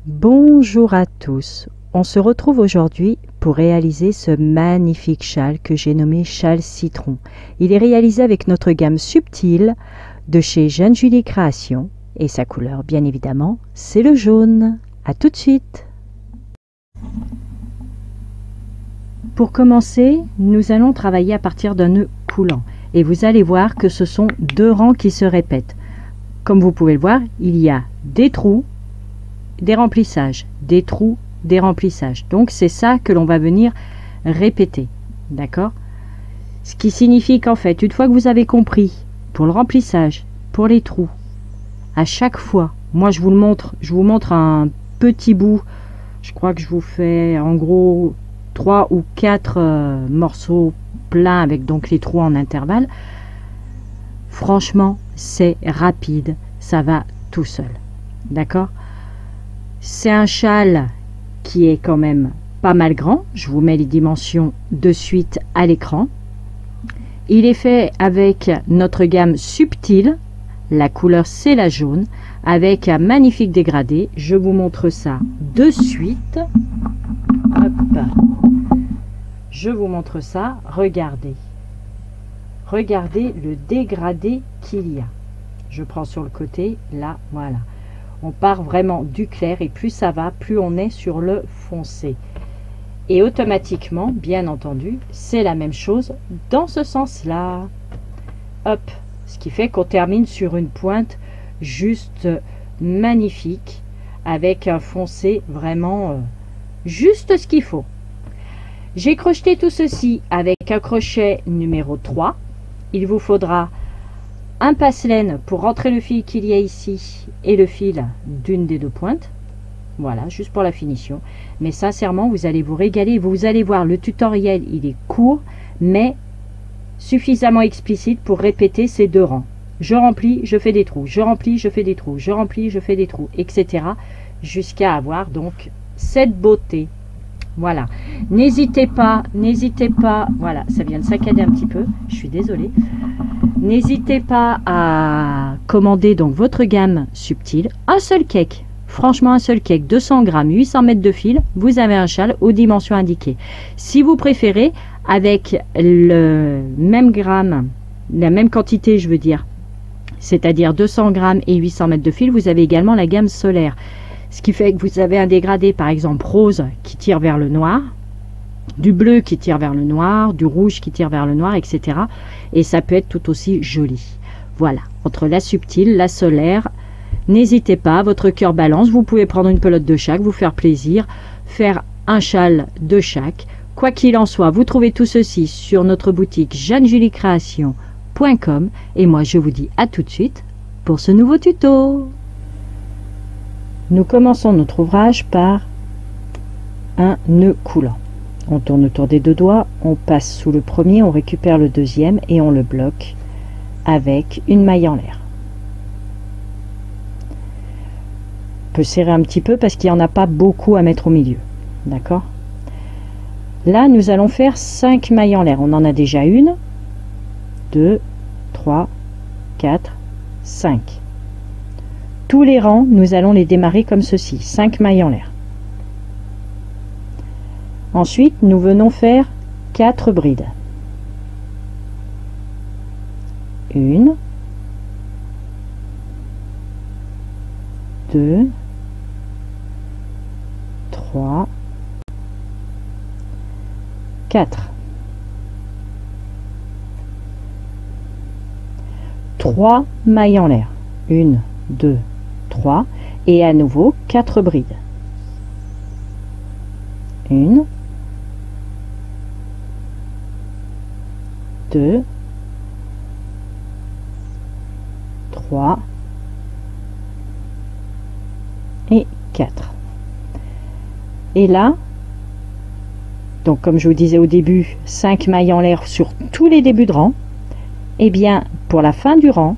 Bonjour à tous, on se retrouve aujourd'hui pour réaliser ce magnifique châle que j'ai nommé châle citron. Il est réalisé avec notre gamme subtile de chez Jeanne Julie Création et sa couleur bien évidemment c'est le jaune. A tout de suite. Pour commencer, nous allons travailler à partir d'un nœud coulant et vous allez voir que ce sont deux rangs qui se répètent. Comme vous pouvez le voir, il y a des trous, des remplissages, des trous, des remplissages. Donc c'est ça que l'on va venir répéter, d'accord? Ce qui signifie qu'en fait, une fois que vous avez compris pour le remplissage, pour les trous, à chaque fois, moi je vous montre un petit bout. Je crois que je vous fais en gros 3 ou 4 morceaux pleins avec donc les trous en intervalle. Franchement, c'est rapide, ça va tout seul, d'accord? C'est un châle qui est quand même pas mal grand. Je vous mets les dimensions de suite à l'écran. Il est fait avec notre gamme subtile. La couleur c'est la jaune avec un magnifique dégradé. Je vous montre ça de suite. Hop. Je vous montre ça. Regardez. Regardez le dégradé qu'il y a. Je prends sur le côté. Là, voilà. On part vraiment du clair et plus ça va, plus on est sur le foncé. Et automatiquement, bien entendu, c'est la même chose dans ce sens-là. Hop, ce qui fait qu'on termine sur une pointe juste magnifique avec un foncé vraiment juste ce qu'il faut. J'ai crocheté tout ceci avec un crochet numéro 3. Il vous faudra un passe-laine pour rentrer le fil qu'il y a ici et le fil d'une des deux pointes. Voilà, juste pour la finition. Mais sincèrement, vous allez vous régaler. Vous allez voir, le tutoriel, il est court, mais suffisamment explicite pour répéter ces deux rangs. Je remplis, je fais des trous. Je remplis, je fais des trous. Je remplis, je fais des trous, etc. Jusqu'à avoir donc cette beauté. Voilà, n'hésitez pas, voilà, ça vient de saccader un petit peu, je suis désolée. N'hésitez pas à commander donc votre gamme subtile, un seul cake, franchement un seul cake, 200 grammes, 800 mètres de fil, vous avez un châle aux dimensions indiquées. Si vous préférez, avec le même gramme, la même quantité je veux dire, c'est-à-dire 200 grammes et 800 mètres de fil, vous avez également la gamme solaire. Ce qui fait que vous avez un dégradé, par exemple, rose qui tire vers le noir, du bleu qui tire vers le noir, du rouge qui tire vers le noir, etc. Et ça peut être tout aussi joli. Voilà, entre la subtile, la solaire, n'hésitez pas, votre cœur balance. Vous pouvez prendre une pelote de chaque, vous faire plaisir, faire un châle de chaque. Quoi qu'il en soit, vous trouvez tout ceci sur notre boutique jeannejulieCréation.com. Et moi, je vous dis à tout de suite pour ce nouveau tuto. Nous commençons notre ouvrage par un nœud coulant. On tourne autour des deux doigts, on passe sous le premier, on récupère le deuxième et on le bloque avec une maille en l'air. On peut serrer un petit peu parce qu'il n'y en a pas beaucoup à mettre au milieu. D'accord? Là, nous allons faire 5 mailles en l'air. On en a déjà une, 2, 3, 4, 5. Tous les rangs, nous allons les démarrer comme ceci, 5 mailles en l'air. Ensuite, nous venons faire 4 brides. 1, 2, 3, 4. 3 mailles en l'air. 1, 2, 3 et à nouveau 4 brides. 1, 2, 3 et 4. Et là, donc comme je vous disais au début, 5 mailles en l'air sur tous les débuts de rang. Et bien pour la fin du rang,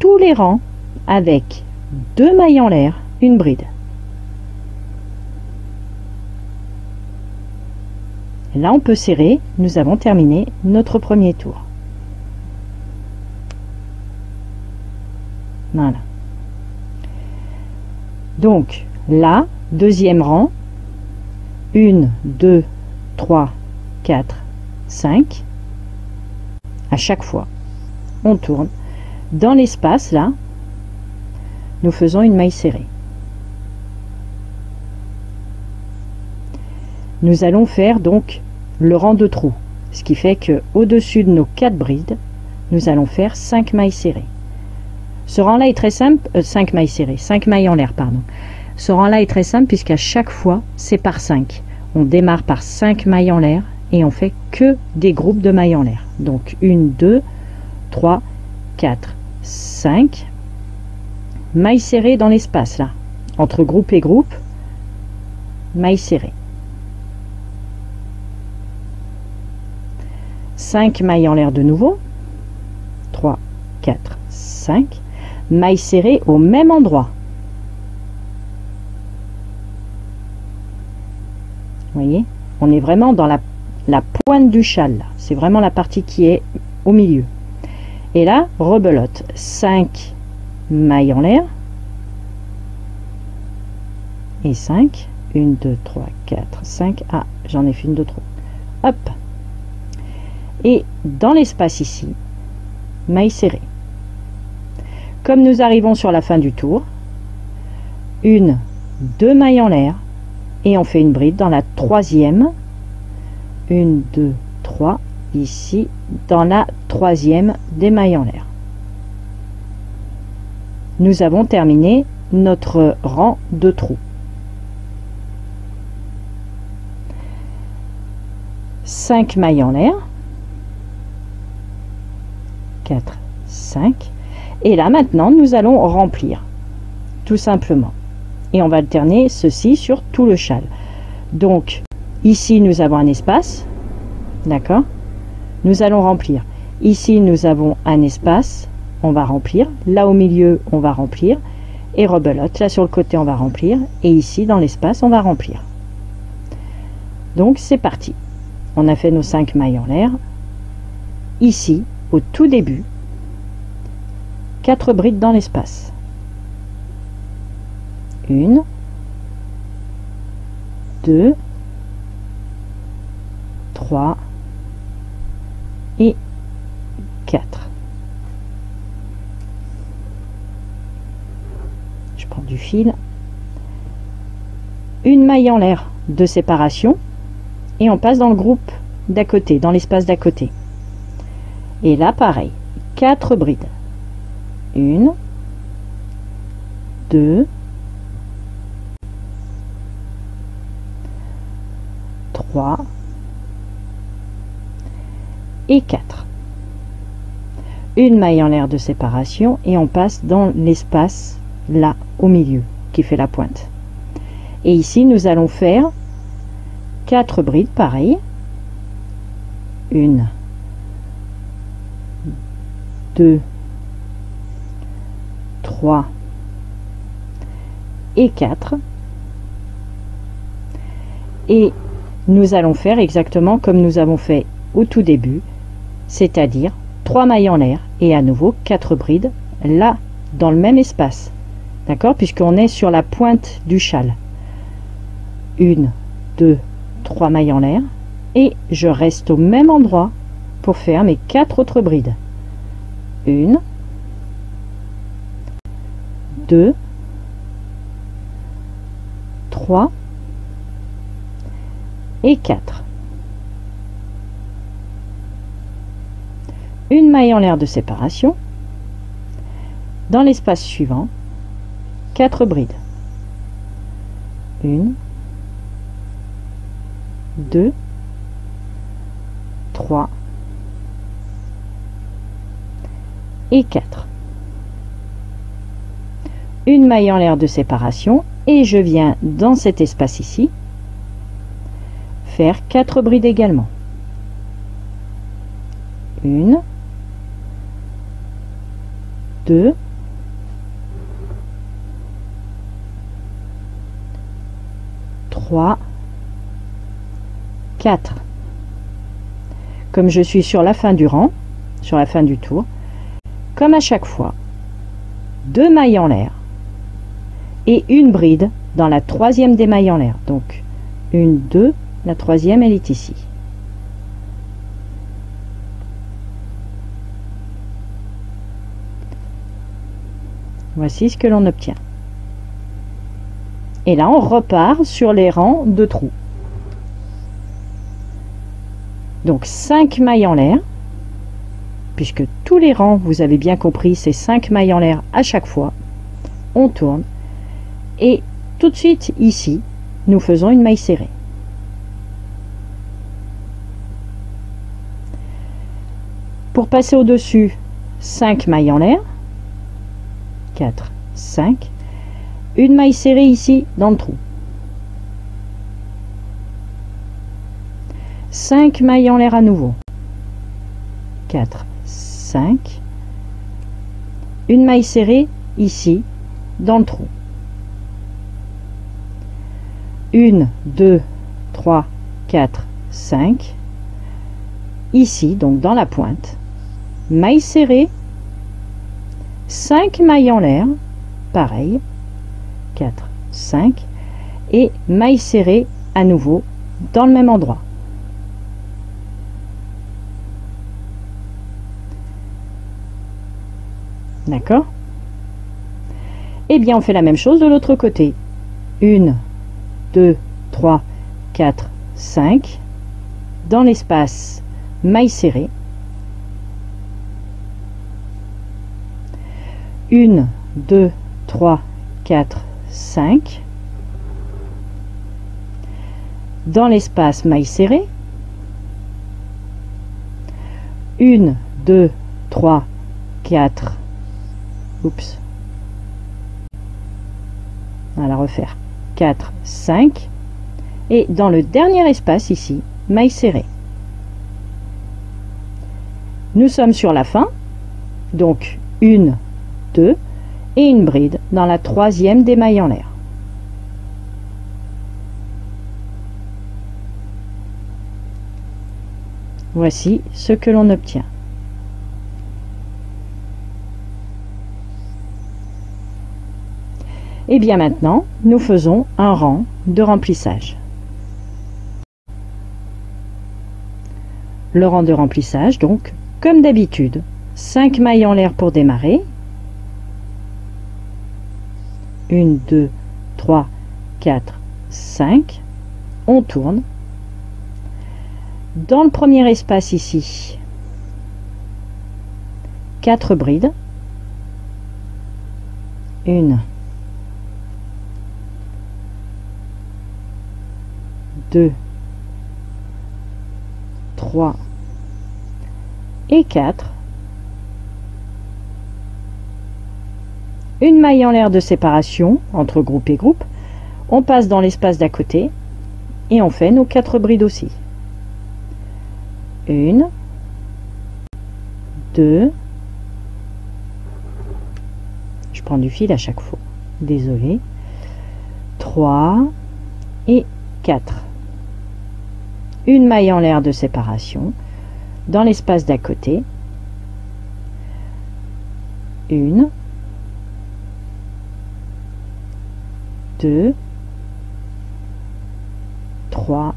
tous les rangs avec 2 mailles en l'air, une bride. Là on peut serrer, nous avons terminé notre premier tour. Voilà. Donc là, Deuxième rang, 1, 2, 3, 4, 5. À chaque fois, on tourne. Dans l'espace, là, nous faisons une maille serrée. Nous allons faire donc le rang de trous, ce qui fait que au-dessus de nos 4 brides, nous allons faire 5 mailles serrées. Ce rang-là est très simple, 5 mailles serrées, 5 mailles en l'air, pardon. Ce rang-là est très simple puisqu'à chaque fois, c'est par 5. On démarre par 5 mailles en l'air et on fait que des groupes de mailles en l'air. Donc 1, 2, 3, 4, 5. Mailles serrées dans l'espace, là. Entre groupe et groupe, mailles serrées. 5 mailles en l'air de nouveau. 3, 4, 5. Mailles serrées au même endroit. Vous voyez, on est vraiment dans la pointe du châle. C'est vraiment la partie qui est au milieu. Et là, rebelote. 5 mailles en l'air. Et 5. 1, 2, 3, 4, 5. Ah, j'en ai fait une de trop. Hop. Et dans l'espace ici, mailles serrées. Comme nous arrivons sur la fin du tour, 1, 2 mailles en l'air et on fait une bride dans la troisième. 1, 2, 3, ici, dans la troisième des mailles en l'air. Nous avons terminé notre rang de trous. 5 mailles en l'air. 4, 5. Et là, maintenant, nous allons remplir, tout simplement. Et on va alterner ceci sur tout le châle. Donc, ici, nous avons un espace. D'accord? Nous allons remplir. Ici, nous avons un espace. On va remplir. Là, au milieu, on va remplir. Et rebelote. Là, sur le côté, on va remplir. Et ici, dans l'espace, on va remplir. Donc, c'est parti. On a fait nos 5 mailles en l'air. Ici, au tout début, 4 brides dans l'espace. 1, 2, 3 et 4. Je prends du fil. Une maille en l'air de séparation et on passe dans le groupe d'à côté, dans l'espace d'à côté. Et là, pareil, 4 brides. 1, 2, 3 et 4. Une maille en l'air de séparation et on passe dans l'espace là au milieu qui fait la pointe. Et ici, nous allons faire 4 brides, pareil. 1, 2, 3 et 4. Et nous allons faire exactement comme nous avons fait au tout début, c'est-à-dire 3 mailles en l'air et à nouveau 4 brides là dans le même espace. D'accord? Puisqu'on est sur la pointe du châle. 1, 2, 3 mailles en l'air et je reste au même endroit pour faire mes 4 autres brides. 1, 2, 3 et 4. Une maille en l'air de séparation. Dans l'espace suivant, 4 brides. 1, 2, 3 et 4. Une maille en l'air de séparation et je viens dans cet espace ici faire 4 brides également. 1, 2, 3, 4. Comme je suis sur la fin du rang, sur la fin du tour, comme à chaque fois, 2 mailles en l'air et une bride dans la troisième des mailles en l'air. Donc, une, deux, la troisième, elle est ici. Voici ce que l'on obtient. Et là, on repart sur les rangs de trous. Donc 5 mailles en l'air, puisque tous les rangs, vous avez bien compris, c'est 5 mailles en l'air à chaque fois. On tourne. Et tout de suite, ici, nous faisons une maille serrée. Pour passer au-dessus, 5 mailles en l'air. 4, 5. Une maille serrée ici dans le trou. 5 mailles en l'air à nouveau. 4, 5. Une maille serrée ici dans le trou. 1, 2, 3, 4, 5. Ici, donc dans la pointe. Maille serrée. 5 mailles en l'air. Pareil. 4, 5. Et maille serrée à nouveau dans le même endroit. D'accord? Et bien on fait la même chose de l'autre côté. 1, 2, 3, 4, 5. Dans l'espace, maille serrée. 1, 2, 3, 4, 5. Dans l'espace, maille serrée. 1, 2, 3, 4. Oups. On va la refaire. 4, 5. Et dans le dernier espace ici, maille serrée. Nous sommes sur la fin. Donc 1, 2 et une bride dans la troisième des mailles en l'air. Voici ce que l'on obtient. Et bien maintenant, nous faisons un rang de remplissage. Le rang de remplissage, donc, comme d'habitude, 5 mailles en l'air pour démarrer. 1, 2, 3, 4, 5. On tourne. Dans le premier espace ici, 4 brides. 1, 2, 3 et 4. Une maille en l'air de séparation entre groupe et groupe. On passe dans l'espace d'à côté et on fait nos 4 brides aussi. 1, 2, je prends du fil à chaque fois, désolé, 3 et 4. Une maille en l'air de séparation dans l'espace d'à côté. 1, 2, 3,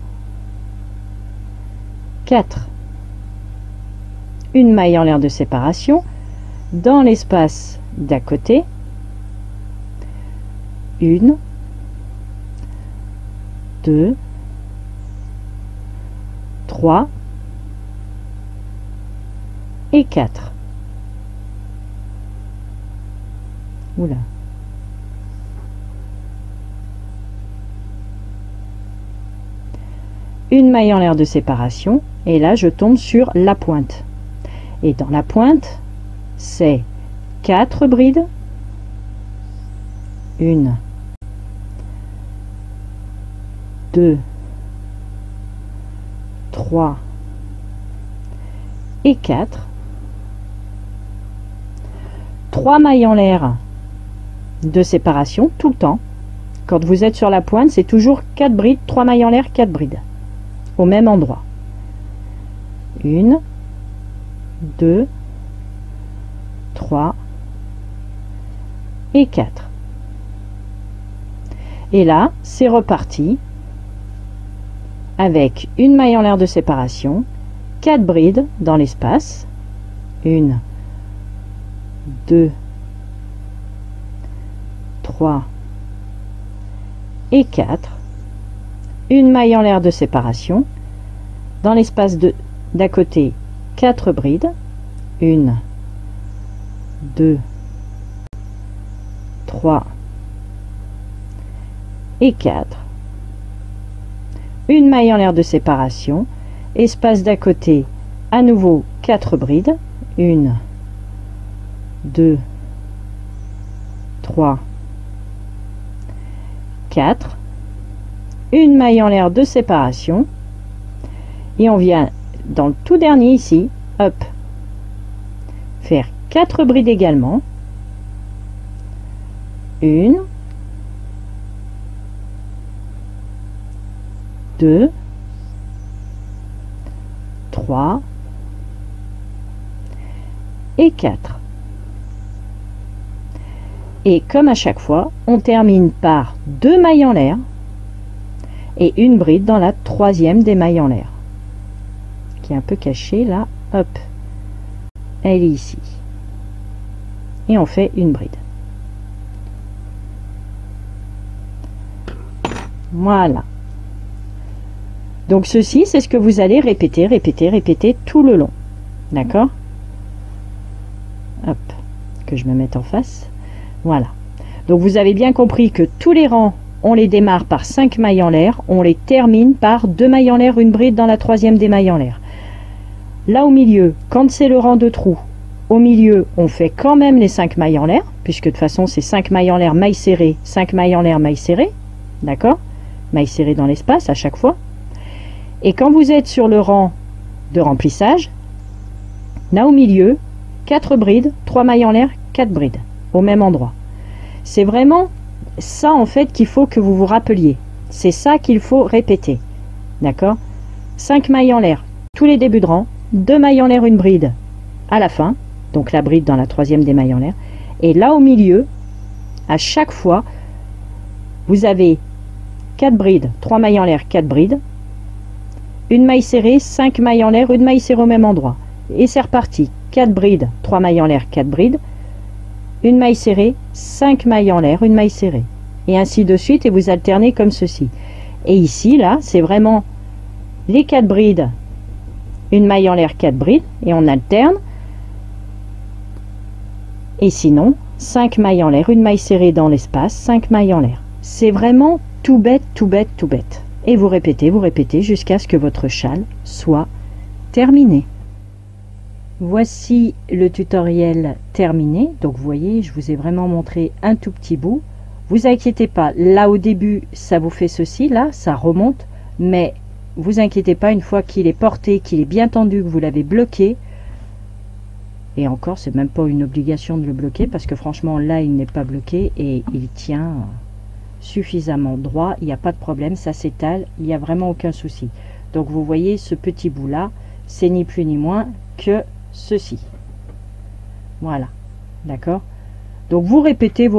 4. Une maille en l'air de séparation dans l'espace d'à côté. 1, 2, 3 et 4. Oula. Une maille en l'air de séparation et là je tombe sur la pointe. Et dans la pointe, c'est 4 brides. 1, 2, 3 et 4. 3 mailles en l'air de séparation tout le temps. Quand vous êtes sur la pointe, c'est toujours 4 brides, 3 mailles en l'air, 4 brides. Au même endroit. 1, 2, 3 et 4. Et là, c'est reparti avec une maille en l'air de séparation, 4 brides dans l'espace, 1, 2, 3 et 4, une maille en l'air de séparation, dans l'espace d'à côté 4 brides, 1, 2, 3 et 4, une maille en l'air de séparation, espace d'à côté à nouveau 4 brides, 1, 2, 3, 4, une maille en l'air de séparation, et on vient dans le tout dernier ici, hop, faire 4 brides également, 1, 2, 3 et 4. Et comme à chaque fois, on termine par 2 mailles en l'air et une bride dans la troisième des mailles en l'air, qui est un peu cachée là, hop, elle est ici. Et on fait une bride. Voilà. Donc ceci, c'est ce que vous allez répéter, répéter, répéter tout le long. D'accord? Hop, que je me mette en face. Voilà. Donc vous avez bien compris que tous les rangs, on les démarre par 5 mailles en l'air, on les termine par 2 mailles en l'air, une bride dans la troisième des mailles en l'air. Là au milieu, quand c'est le rang de trou, au milieu, on fait quand même les 5 mailles en l'air, puisque de toute façon c'est 5 mailles en l'air, mailles serrées, 5 mailles en l'air, mailles serrées. D'accord? Mailles serrées dans l'espace à chaque fois. Et quand vous êtes sur le rang de remplissage, là au milieu, 4 brides, 3 mailles en l'air, 4 brides, au même endroit. C'est vraiment ça en fait qu'il faut que vous vous rappeliez. C'est ça qu'il faut répéter. D'accord? 5 mailles en l'air, tous les débuts de rang, 2 mailles en l'air, une bride à la fin, donc la bride dans la troisième des mailles en l'air. Et là au milieu, à chaque fois, vous avez 4 brides, 3 mailles en l'air, 4 brides, une maille serrée, 5 mailles en l'air, une maille serrée au même endroit. Et c'est reparti. 4 brides, 3 mailles en l'air, 4 brides, une maille serrée, 5 mailles en l'air, une maille serrée. Et ainsi de suite, et vous alternez comme ceci. Et ici, là, c'est vraiment les 4 brides, une maille en l'air, 4 brides, et on alterne. Et sinon, 5 mailles en l'air, une maille serrée dans l'espace, 5 mailles en l'air. C'est vraiment tout bête, tout bête, tout bête. Et vous répétez jusqu'à ce que votre châle soit terminé. Voici le tutoriel terminé. Donc vous voyez, je vous ai vraiment montré un tout petit bout. Vous inquiétez pas, là au début, ça vous fait ceci, là, ça remonte. Mais vous inquiétez pas, une fois qu'il est porté, qu'il est bien tendu, que vous l'avez bloqué, et encore, c'est même pas une obligation de le bloquer, parce que franchement, là, il n'est pas bloqué et il tient suffisamment droit, il n'y a pas de problème, ça s'étale, il n'y a vraiment aucun souci. Donc vous voyez ce petit bout là, c'est ni plus ni moins que ceci. Voilà, d'accord? Donc vous répétez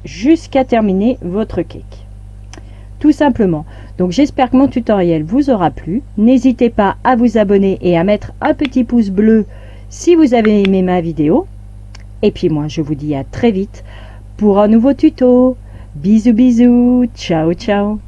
jusqu'à terminer votre cake. Tout simplement. Donc j'espère que mon tutoriel vous aura plu. N'hésitez pas à vous abonner et à mettre un petit pouce bleu si vous avez aimé ma vidéo. Et puis moi je vous dis à très vite pour un nouveau tuto. Bisous bisous, ciao ciao.